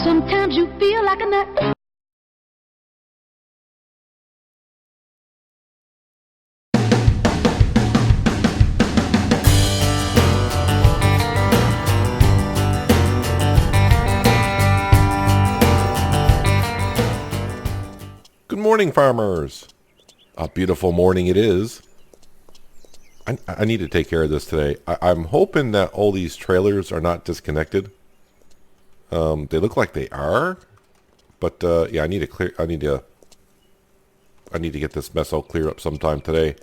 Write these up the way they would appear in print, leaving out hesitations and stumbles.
Sometimes you feel like a nut. Good morning, farmers. A beautiful morning it is. I need to take care of this today. I'm hoping that all these trailers are not disconnected. They look like they are, but yeah, I need to get this mess all cleared up sometime today.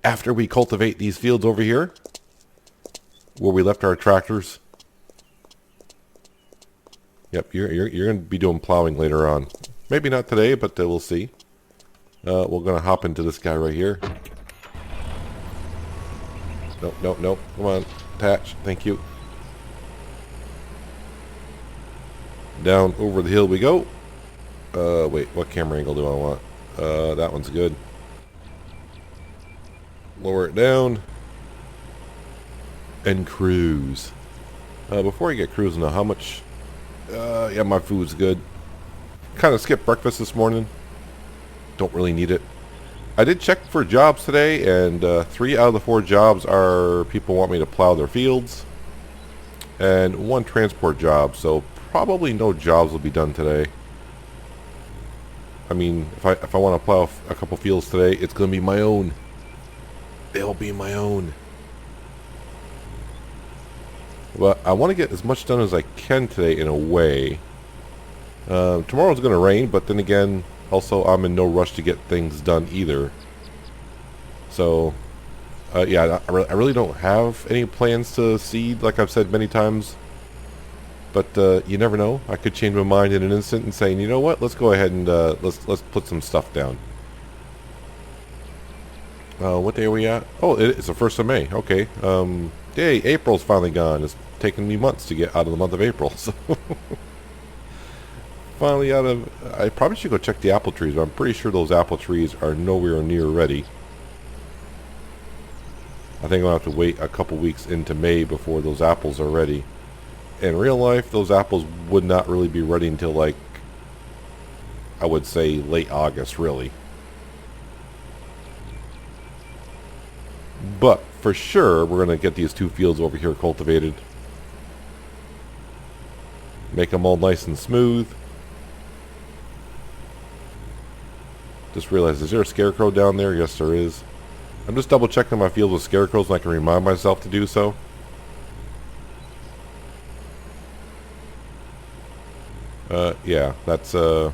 After we cultivate these fields over here, where we left our tractors. Yep, you're going to be doing plowing later on. Maybe not today, but we'll see. We're going to hop into this guy right here. Nope. Come on. Attach. Thank you. Down over the hill we go. Wait, what camera angle do I want? That one's good. Lower it down. And cruise. Before I get cruising now, how much... yeah, my food's good. Kind of skipped breakfast this morning. Don't really need it. I did check for jobs today, and 3 out of the 4 jobs are people want me to plow their fields, and 1 transport job, so probably no jobs will be done today. I mean, if I want to plow a couple fields today, it's going to be my own. They'll be my own. But I want to get as much done as I can today in a way. Tomorrow's going to rain, but then again, also I'm in no rush to get things done either. So, yeah, I really don't have any plans to seed, like I've said many times. But you never know. I could change my mind in an instant and say, you know what? Let's go ahead and let's put some stuff down. What day are we at? Oh, it's the 1st of May. Okay. Yay, April's finally gone. It's taken me months to get out of the month of April. So finally out of... I probably should go check the apple trees, but I'm pretty sure those apple trees are nowhere near ready. I think I'll have to wait a couple weeks into May before those apples are ready. In real life, those apples would not really be ready until, like, I would say late August, really. But for sure, we're going to get these 2 fields over here cultivated. Make them all nice and smooth. Just realized, is there a scarecrow down there? Yes, there is. I'm just double checking my field with scarecrows and I can remind myself to do so. Yeah, that's, yeah,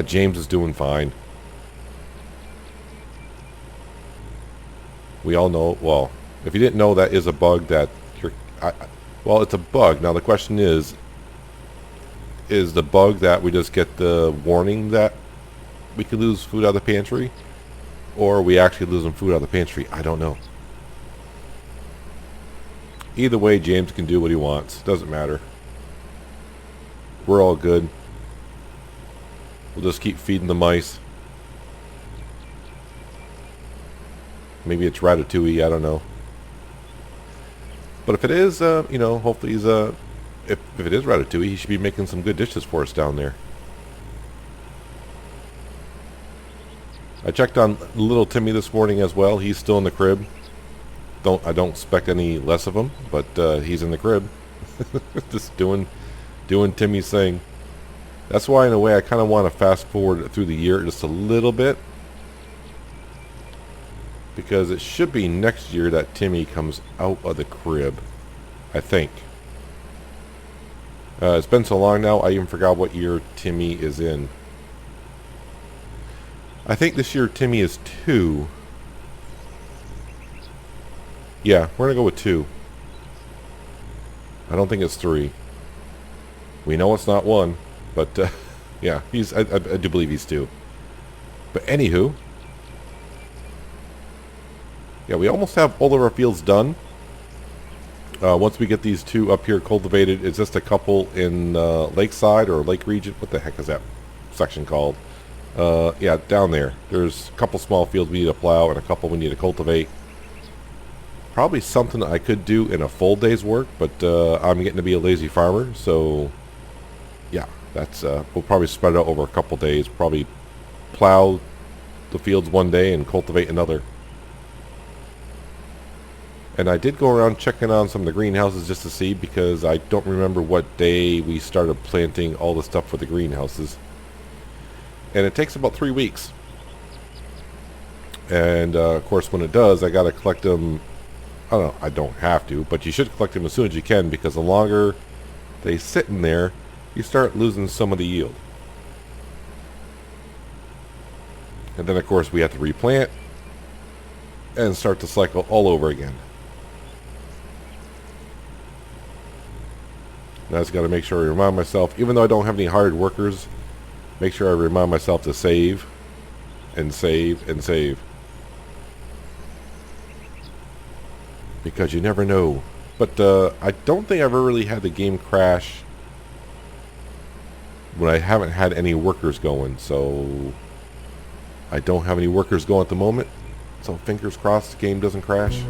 James is doing fine. We all know, well, if you didn't know, that is a bug that well, it's a bug. Now the question is the bug that we just get the warning that we could lose food out of the pantry, or are we actually losing food out of the pantry? I don't know. Either way, James can do what he wants. Doesn't matter. We're all good. We'll just keep feeding the mice. Maybe it's ratatouille, I don't know. But if it is, you know, hopefully he's, if it is ratatouille, he should be making some good dishes for us down there. I checked on little Timmy this morning as well. He's still in the crib. I don't expect any less of him, but he's in the crib. Just doing Timmy's thing. That's why, in a way, I kind of want to fast forward through the year just a little bit. Because it should be next year that Timmy comes out of the crib, I think. It's been so long now, I even forgot what year Timmy is in. I think this year Timmy is 2. Yeah, we're going to go with 2. I don't think it's 3. We know it's not 1, but yeah, I do believe he's 2. But anywho, yeah, we almost have all of our fields done. Once we get these 2 up here cultivated, it's just a couple in Lakeside or Lake Region. What the heck is that section called? Yeah, down there. There's a couple small fields we need to plow and a couple we need to cultivate. probably something I could do in a full day's work, but I'm getting to be a lazy farmer, so yeah, that's we'll probably spread it out over a couple days. Probably plow the fields one day and cultivate another. And I did go around checking on some of the greenhouses just to see, because I don't remember what day we started planting all the stuff for the greenhouses. And it takes about 3 weeks. And of course, when it does, I gotta collect them. I don't know, I don't have to, but you should collect them as soon as you can, because the longer they sit in there, you start losing some of the yield. And then of course we have to replant and start the cycle all over again. And I just got to make sure I remind myself, even though I don't have any hired workers, make sure I remind myself to save and save and save. Because you never know. But I don't think I've ever really had the game crash when I haven't had any workers going. So I don't have any workers going at the moment. So fingers crossed the game doesn't crash.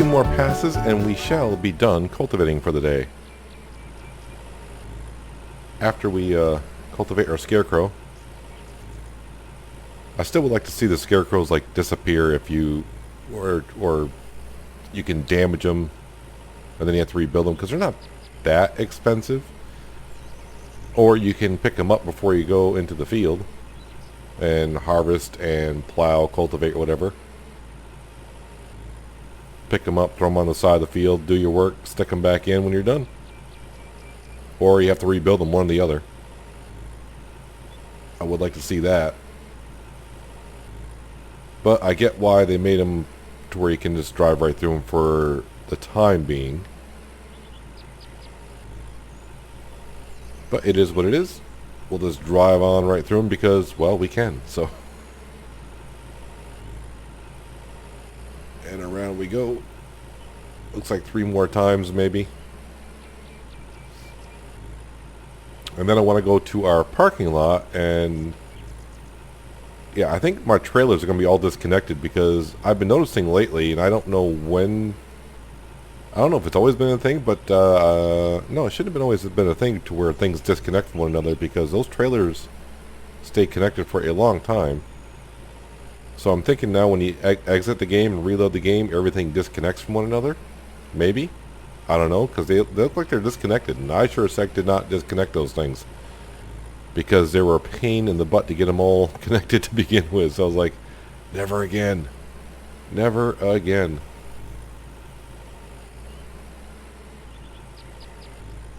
More passes and we shall be done cultivating for the day. After we cultivate our scarecrow, I still would like to see the scarecrows like disappear if you or you can damage them and then you have to rebuild them, because they're not that expensive. Or you can pick them up before you go into the field and harvest and plow, cultivate, or whatever. Pick them up, throw them on the side of the field, do your work, stick them back in when you're done. Or you have to rebuild them, one or the other. I would like to see that. But I get why they made them to where you can just drive right through them for the time being. But it is what it is. We'll just drive on right through them because, well, we can. So. And around we go. Looks like 3 more times maybe. And then I want to go to our parking lot, and yeah, I think my trailers are going to be all disconnected, because I've been noticing lately, and I don't know when, I don't know if it's always been a thing, but no, it shouldn't have been always been a thing to where things disconnect from one another, because those trailers stay connected for a long time. So I'm thinking now when you exit the game and reload the game, everything disconnects from one another. Maybe. I don't know, because they look like they're disconnected. And I sure as heck did not disconnect those things, because they were a pain in the butt to get them all connected to begin with. So I was like, never again. Never again.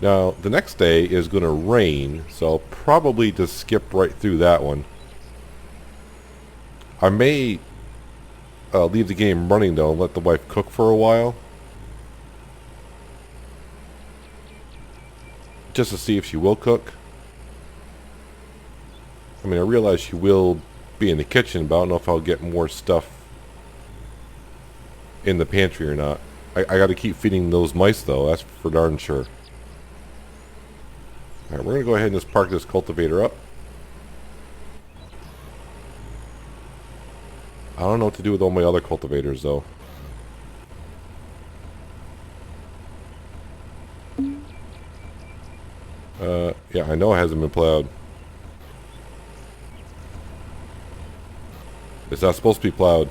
Now, the next day is going to rain, so I'll probably just skip right through that one. I may leave the game running, though, and let the wife cook for a while. Just to see if she will cook. I mean, I realize she will be in the kitchen, but I don't know if I'll get more stuff in the pantry or not. I got to keep feeding those mice, though. That's for darn sure. Alright, we're going to go ahead and just park this cultivator up. I don't know what to do with all my other cultivators, though. Yeah, I know it hasn't been plowed. It's not supposed to be plowed.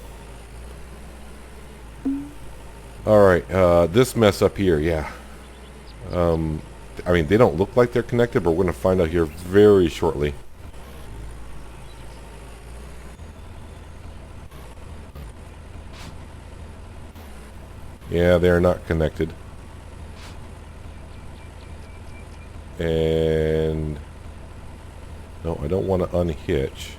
Alright, this mess up here, yeah. I mean, they don't look like they're connected, but we're going to find out here very shortly. Yeah, they're not connected. And no, I don't want to unhitch.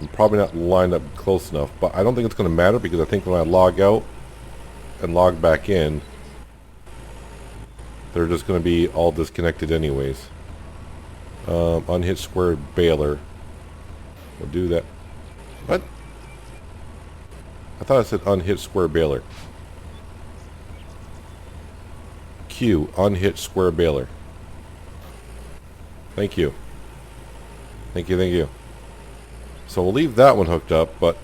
I'm probably not lined up close enough, but I don't think it's going to matter because I think when I log out and log back in, they're just going to be all disconnected anyways. Unhitch square baler. We'll do that. What? I thought I said unhitch square baler. Q, unhitch square baler. Thank you. Thank you, thank you. So we'll leave that one hooked up, but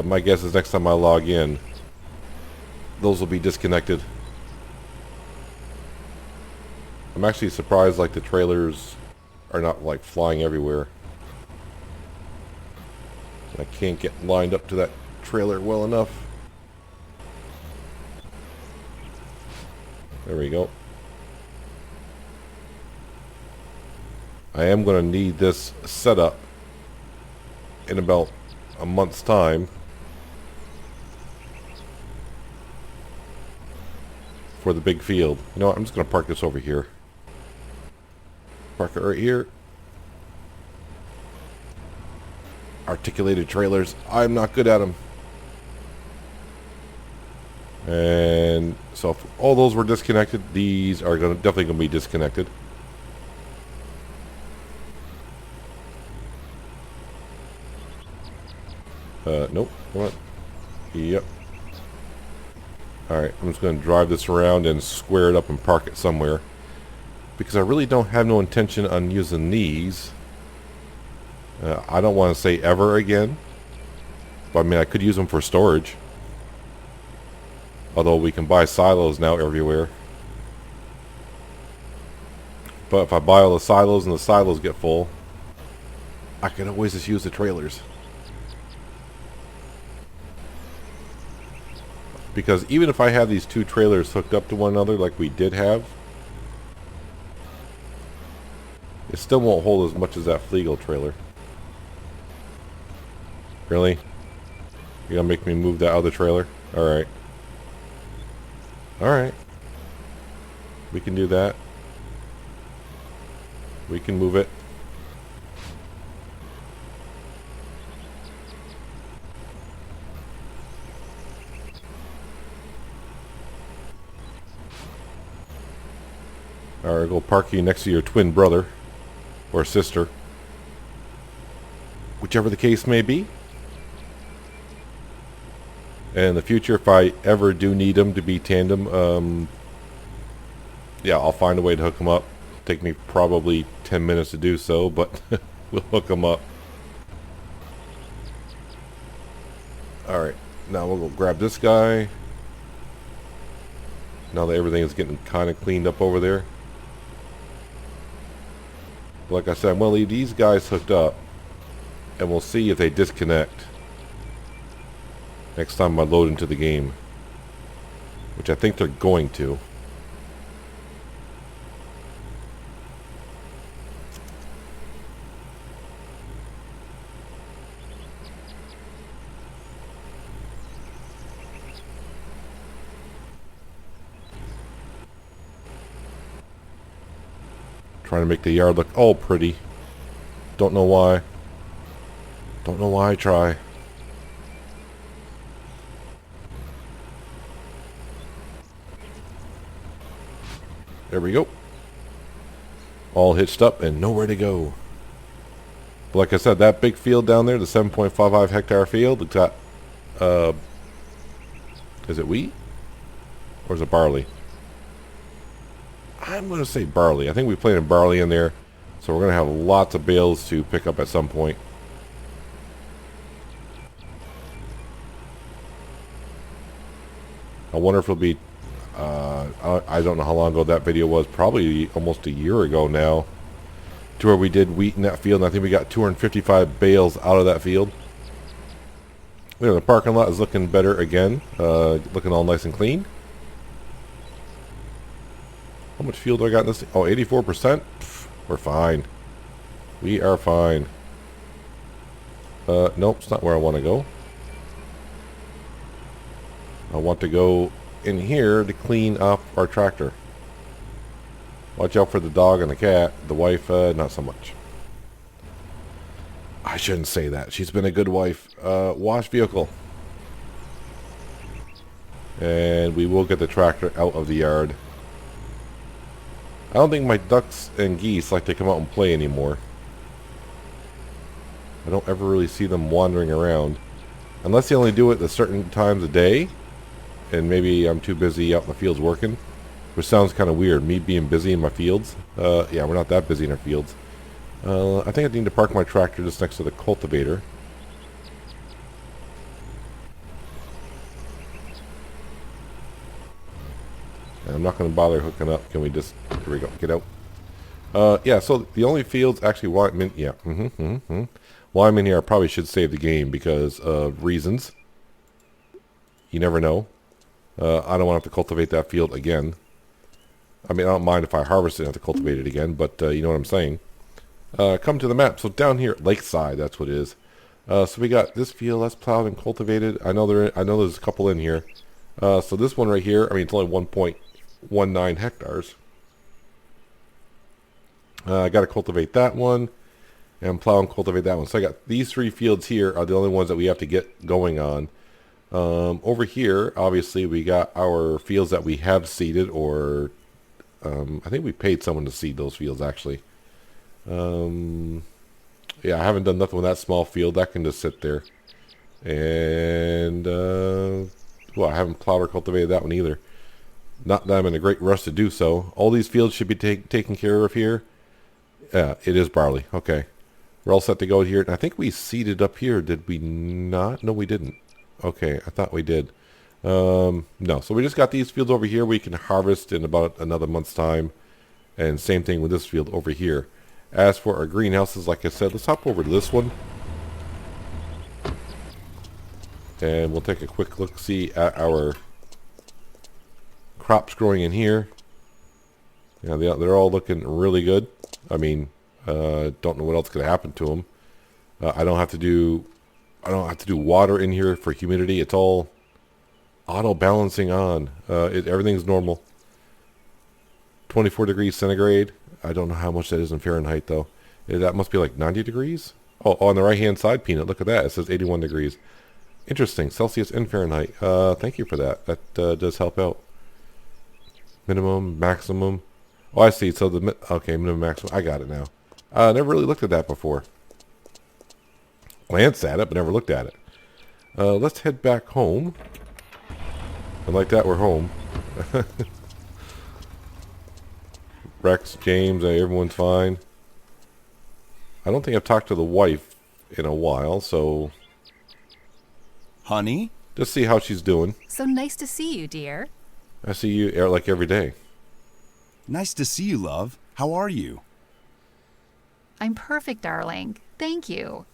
my guess is next time I log in, those will be disconnected. I'm actually surprised like the trailers are not like flying everywhere. I can't get lined up to that trailer well enough. There we go. I am going to need this setup in about a month's time for the big field. You know what? I'm just going to park this over here. Park it right here. Articulated trailers. I'm not good at them. And so if all those were disconnected, these are definitely going to be disconnected. Nope. Come on. Yep. Alright, I'm just going to drive this around and square it up and park it somewhere. Because I really don't have no intention on using these. I don't want to say ever again. But I mean, I could use them for storage. Although we can buy silos now everywhere. But if I buy all the silos and the silos get full, I can always just use the trailers. Because even if I have these two trailers hooked up to one another like we did have, it still won't hold as much as that Fliegel trailer. Really? You're gonna make me move that other trailer? Alright. Alright. We can do that. We can move it. Alright, go park you next to your twin brother. Or sister. Whichever the case may be. And in the future, if I ever do need them to be tandem, yeah, I'll find a way to hook them up. It'll take me probably 10 minutes to do so, but we'll hook them up. Alright, now we'll go grab this guy. Now that everything is getting kind of cleaned up over there. Like I said, I'm going to leave these guys hooked up. And we'll see if they disconnect next time I load into the game. Which I think they're going to. Trying to make the yard look all pretty. Don't know why. Don't know why I try. There we go. All hitched up and nowhere to go. But like I said, that big field down there, the 7.55 hectare field, it's got, is it wheat? Or is it barley? I'm going to say barley. I think we planted barley in there. So we're going to have lots of bales to pick up at some point. I wonder if it'll be, I don't know how long ago that video was. Probably almost a year ago now. To where we did wheat in that field. And I think we got 255 bales out of that field. The parking lot is looking better again. Looking all nice and clean. How much fuel do I got in this thing? Oh, 84%? Pff, we're fine. We are fine. Nope, it's not where I want to go. I want to go in here to clean up our tractor. Watch out for the dog and the cat. The wife, not so much. I shouldn't say that. She's been a good wife. Wash vehicle. And we will get the tractor out of the yard. I don't think my ducks and geese like to come out and play anymore. I don't ever really see them wandering around. Unless they only do it at certain times a day. And maybe I'm too busy out in the fields working. Which sounds kind of weird, me being busy in my fields. Yeah, we're not that busy in our fields. I think I need to park my tractor just next to the cultivator. And I'm not going to bother hooking up. Can we just... Here we go. Get out. Yeah, so the only fields... Actually, while I'm in... Yeah. While I'm in here, I probably should save the game because of reasons. You never know. I don't want to have to cultivate that field again. I mean, I don't mind if I harvest it and have to cultivate it again, but you know what I'm saying. Come to the map. So down here, Lakeside, that's what it is. So we got this field that's plowed and cultivated. I know there's a couple in here. So this one right here, I mean, it's only 1.19 hectares. I got to cultivate that one and plow and cultivate that one. So I got these three fields here are the only ones that we have to get going on. Over here, obviously, we got our fields that we have seeded, or I think we paid someone to seed those fields, actually. Yeah, I haven't done nothing with that small field. That can just sit there. And, well, I haven't plowed or cultivated that one either. Not that I'm in a great rush to do so. All these fields should be taken care of here. Yeah, it is barley. Okay. We're all set to go here. And I think we seeded up here. Did we not? No, we didn't. Okay, I thought we did. No, so we just got these fields over here we can harvest in about another month's time. And same thing with this field over here. As for our greenhouses, like I said, let's hop over to this one. And we'll take a quick look-see at our crops growing in here. Yeah, they're all looking really good. I mean, don't know what else could happen to them. I don't have to do water in here for humidity. It's all auto balancing on. Everything's normal. 24 degrees centigrade. I don't know how much that is in Fahrenheit though. That must be like 90 degrees. Oh, on the right hand side, Peanut, look at that. It says 81 degrees. Interesting. Celsius and Fahrenheit. Thank you for that. That does help out. Minimum, maximum. Oh, I see. So okay, minimum, maximum. I got it now. I never really looked at that before. Glanced at it, but never looked at it. Let's head back home. And like that, we're home. Rex, James, everyone's fine. I don't think I've talked to the wife in a while, so... Honey? Just see how she's doing. So nice to see you, dear. I see you like every day. Nice to see you, love. How are you? I'm perfect, darling. Thank you.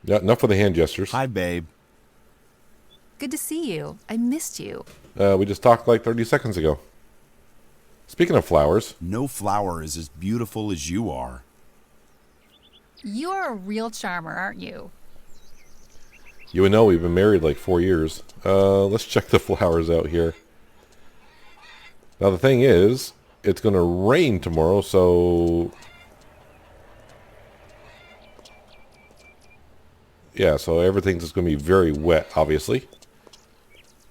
Yeah, enough of the hand gestures. Hi, babe. Good to see you. I missed you. We just talked like 30 seconds ago. Speaking of flowers. No flower is as beautiful as you are. You're a real charmer, aren't you? You know we've been married like 4 years. Let's check the flowers out here. Now the thing is, it's going to rain tomorrow, so yeah, so everything's just going to be very wet, obviously.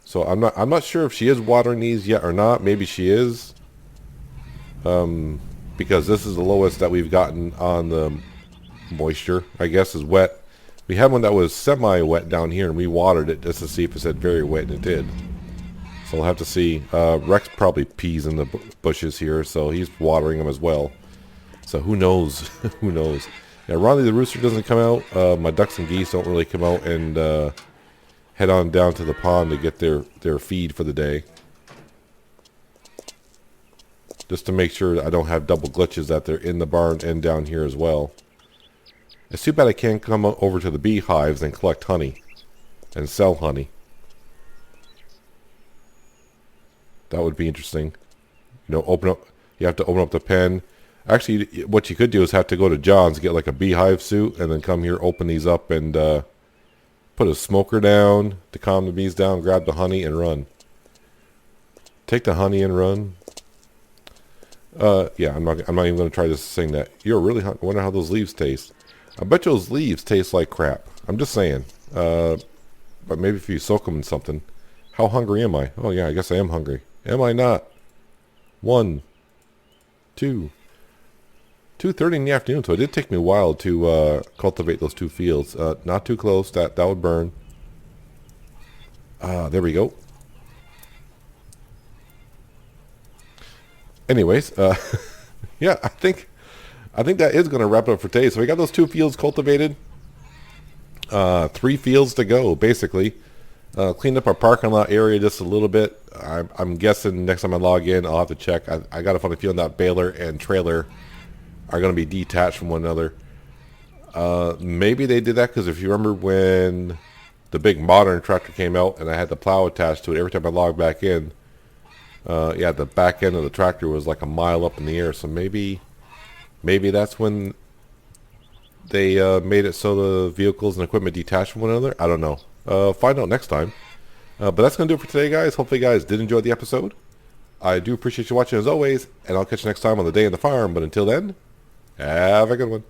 So I'm not sure if she is watering these yet or not. Maybe she is, because this is the lowest that we've gotten on the moisture. I guess is wet. We had one that was semi-wet down here, and we watered it just to see if it said very wet, and it did. So we'll have to see. Rex probably pees in the bushes here, so he's watering them as well. So who knows? Who knows? Yeah, Ronnie the rooster doesn't come out. My ducks and geese don't really come out and head on down to the pond to get their feed for the day. Just to make sure I don't have double glitches that they're in the barn and down here as well. It's too bad I can't come over to the beehives and collect honey and sell honey. That would be interesting. You know, open up. You have to open up the pen. Actually, what you could do is have to go to John's, get like a beehive suit, and then come here, open these up, and put a smoker down to calm the bees down, grab the honey, and run. Take the honey and run. Yeah, I'm not even going to try this thing that you're really hungry. I wonder how those leaves taste. I bet those leaves taste like crap. I'm just saying. But maybe if you soak them in something. How hungry am I? Oh yeah, I guess I am hungry. Am I not? 1, 2. 2:30 in the afternoon, so it did take me a while to cultivate those 2 fields. Not too close. That would burn. There we go. Anyways, yeah, I think that is going to wrap it up for today. So we got those 2 fields cultivated. 3 fields to go, basically. Cleaned up our parking lot area just a little bit. I'm guessing next time I log in, I'll have to check. I got a funny feeling that baler and trailer are going to be detached from one another. Maybe they did that because if you remember when the big modern tractor came out and I had the plow attached to it, every time I logged back in, yeah, the back end of the tractor was like a mile up in the air. So maybe that's when they made it so the vehicles and equipment detached from one another. I don't know. Find out next time. But that's going to do it for today, guys. Hopefully you guys did enjoy the episode. I do appreciate you watching as always, and I'll catch you next time on The Day in the Farm. But until then, have a good one.